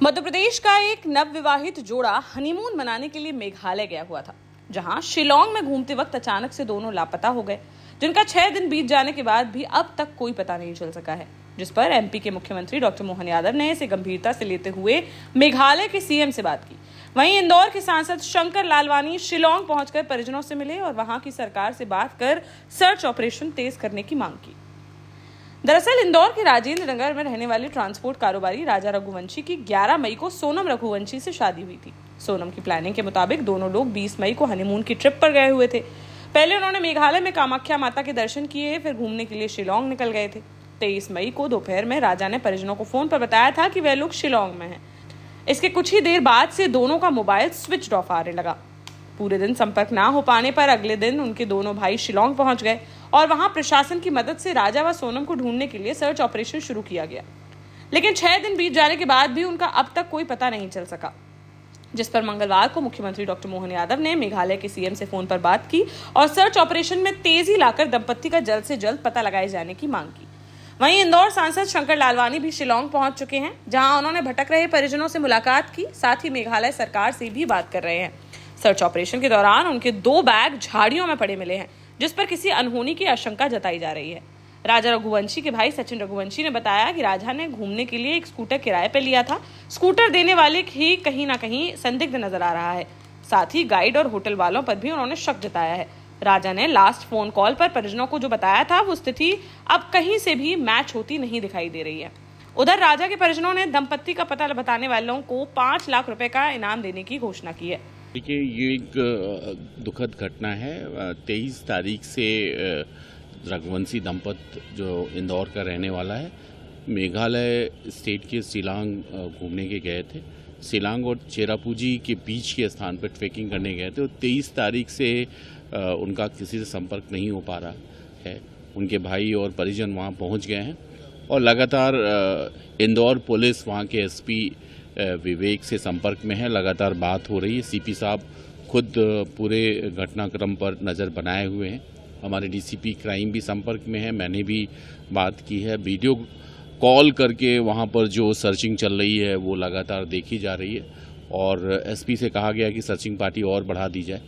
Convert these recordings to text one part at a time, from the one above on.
मध्य प्रदेश का एक नवविवाहित जोड़ा हनीमून मनाने के लिए मेघालय गया हुआ था, जहां शिलोंग में घूमते वक्त अचानक से दोनों लापता हो गए, जिनका 6 दिन बीत जाने के बाद भी अब तक कोई पता नहीं चल सका है। जिस पर एमपी के मुख्यमंत्री डॉक्टर मोहन यादव ने इसे गंभीरता से लेते हुए मेघालय के सीएम से बात की। वहीं इंदौर के सांसद शंकर लालवानी शिलोंग पहुंचकर परिजनों से मिले और वहां की सरकार से बात कर सर्च ऑपरेशन तेज करने की मांग की। दरअसल इंदौर के राजेंद्र नगर में रहने वाले ट्रांसपोर्ट कारोबारी राजा रघुवंशी की 11 मई को सोनम रघुवंशी से शादी हुई थी। सोनम की प्लानिंग के मुताबिक दोनों लोग 20 मई को हनीमून की ट्रिप पर गए हुए थे। पहले उन्होंने मेघालय में कामाख्या माता के दर्शन किए, फिर घूमने के लिए शिलोंग निकल गए थे। 23 मई को दोपहर में राजा ने परिजनों को फोन पर बताया था कि वह लोग शिलोंग में हैं। इसके कुछ ही देर बाद से दोनों का मोबाइल स्विच ऑफ आने लगा। पूरे दिन संपर्क ना हो पाने पर अगले दिन उनके दोनों भाई शिलोंग पहुंच गए और वहां प्रशासन की मदद से राजा व सोनम को ढूंढने के लिए सर्च ऑपरेशन शुरू किया गया। लेकिन 6 दिन बीत जाने के बाद भी उनका अब तक कोई पता नहीं चल सका, जिस पर मंगलवार को मुख्यमंत्री डॉक्टर मोहन यादव ने मेघालय के सीएम से फोन पर बात की और सर्च ऑपरेशन में तेजी लाकर दंपत्ति का जल्द से जल्द पता लगाए जाने की मांग की। वहीं इंदौर सांसद शंकर लालवानी भी शिलोंग पहुंच चुके हैं, जहां उन्होंने भटक रहे परिजनों से मुलाकात की, साथ ही मेघालय सरकार से भी बात कर रहे हैं। सर्च ऑपरेशन के दौरान उनके 2 बैग झाड़ियों में पड़े मिले हैं, जिस पर किसी अनहोनी की आशंका जताई जा रही है। राजा रघुवंशी के भाई सचिन रघुवंशी ने बताया कि राजा ने घूमने के लिए एक स्कूटर किराए पर लिया था। स्कूटर देने वाले ही कहीं ना कहीं संदिग्ध नजर आ रहा है। साथ ही गाइड और होटल वालों पर भी उन्होंने शक जताया है। राजा ने लास्ट फोन कॉल पर परिजनों को जो बताया था, वो स्थिति अब कहीं से भी मैच होती नहीं दिखाई दे रही है। उधर राजा के परिजनों ने दंपत्ति का पता बताने वालों को 5 लाख रुपए का इनाम देने की घोषणा की है। देखिए, ये एक दुखद घटना है। 23 तारीख से रघुवंशी दंपत जो इंदौर का रहने वाला है, मेघालय स्टेट के शिलांग घूमने के गए थे। शिलांग और चेरापूंजी के बीच के स्थान पर ट्रैकिंग करने गए थे और 23 तारीख से उनका किसी से संपर्क नहीं हो पा रहा है। उनके भाई और परिजन वहां पहुंच गए हैं और लगातार इंदौर पुलिस, वहां के एसपी विवेक से संपर्क में है। लगातार बात हो रही है। सीपी साहब खुद पूरे घटनाक्रम पर नज़र बनाए हुए हैं। हमारे डीसीपी क्राइम भी संपर्क में है। मैंने भी बात की है। वीडियो कॉल करके वहां पर जो सर्चिंग चल रही है वो लगातार देखी जा रही है और एसपी से कहा गया कि सर्चिंग पार्टी और बढ़ा दी जाए।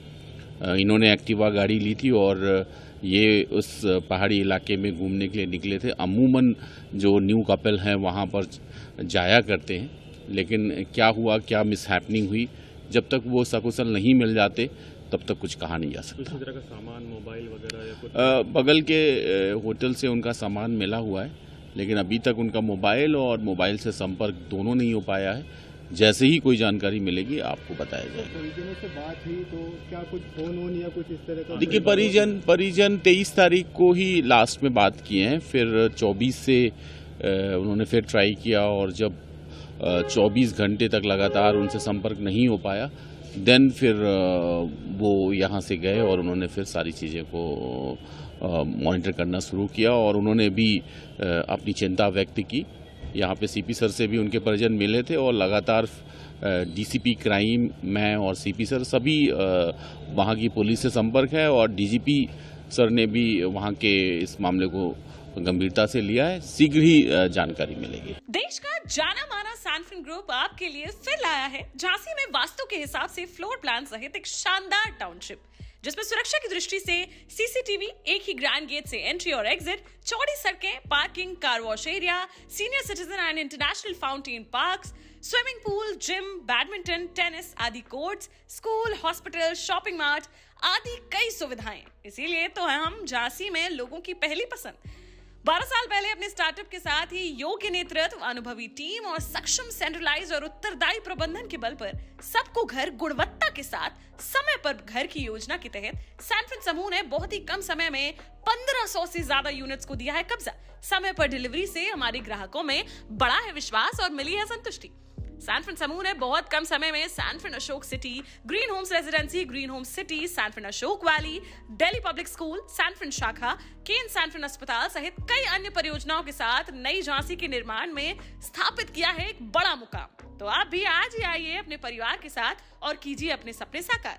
इन्होंने एक्टिवा गाड़ी ली थी और ये उस पहाड़ी इलाके में घूमने के लिए निकले थे। अमूमन जो न्यू कपल हैं वहाँ पर जाया करते हैं, लेकिन क्या हुआ, क्या मिसहैपनिंग हुई, जब तक वो सकुशल नहीं मिल जाते तब तक कुछ कहा नहीं जा सकता। किसी तरह का सामान, मोबाइल वगैरह या कुछ? बगल के होटल से उनका सामान मिला हुआ है, लेकिन अभी तक उनका मोबाइल और मोबाइल से संपर्क दोनों नहीं हो पाया है। जैसे ही कोई जानकारी मिलेगी आपको बताया जाएगा। परिजनों से बात हुई तो क्या कुछ फोन या कुछ इस तरह का? देखिए, परिजन 23 तारीख को ही लास्ट में बात किए हैं, फिर 24 से उन्होंने फिर ट्राई किया और जब 24 घंटे तक लगातार उनसे संपर्क नहीं हो पाया, देन फिर वो यहाँ से गए और उन्होंने फिर सारी चीज़ें को मॉनिटर करना शुरू किया और उन्होंने भी अपनी चिंता व्यक्त की। यहाँ पे सीपी सर से भी उनके परिजन मिले थे और लगातार डीसीपी क्राइम, मैं और सीपी सर सभी वहाँ की पुलिस से संपर्क है और डीजीपी सर ने भी वहाँ के इस मामले को गंभीरता से लिया है। शीघ्र ही जानकारी मिलेगी। देश का जाना माना सैनफिन ग्रुप आपके लिए फिर लाया है झांसी में वास्तु के हिसाब से फ्लोर प्लान सहित एक शानदार टाउनशिप, जिसमें सुरक्षा की दृष्टि से सीसीटीवी, एक ही ग्रैंड गेट से एंट्री और एग्जिट, चौड़ी सड़कें, parking, car wash area, senior citizen and international fountain parks, swimming pool, gym, badminton, tennis आदि courts, school, hospital, shopping mart आदि कई सुविधाएं। इसीलिए तो हम झांसी में लोगों की पहली पसंद। 12 साल पहले अपने स्टार्टअप के साथ ही योग्य नेतृत्व, अनुभवी टीम और सक्षम सेंट्रलाइज्ड और उत्तरदायी प्रबंधन के बल पर सबको घर गुणवत्ता के साथ समय पर घर की योजना के तहत सैनफिन समूह ने बहुत ही कम समय में 1500 से ज्यादा यूनिट्स को दिया है कब्जा। समय पर डिलीवरी से हमारे ग्राहकों में बड़ा है विश्वास और मिली है संतुष्टि। सैनफिन समूह ने बहुत कम समय में Sanfin Ashok city, green homes residency, green homes city, Sanfin Ashok valley, Delhi public school, Sanfin शाखा, केन सैनफिन अस्पताल सहित कई अन्य परियोजनाओं के साथ नई झांसी के निर्माण में स्थापित किया है एक बड़ा मुकाम। तो आप भी आज ही आइए अपने परिवार के साथ और कीजिए अपने सपने साकार।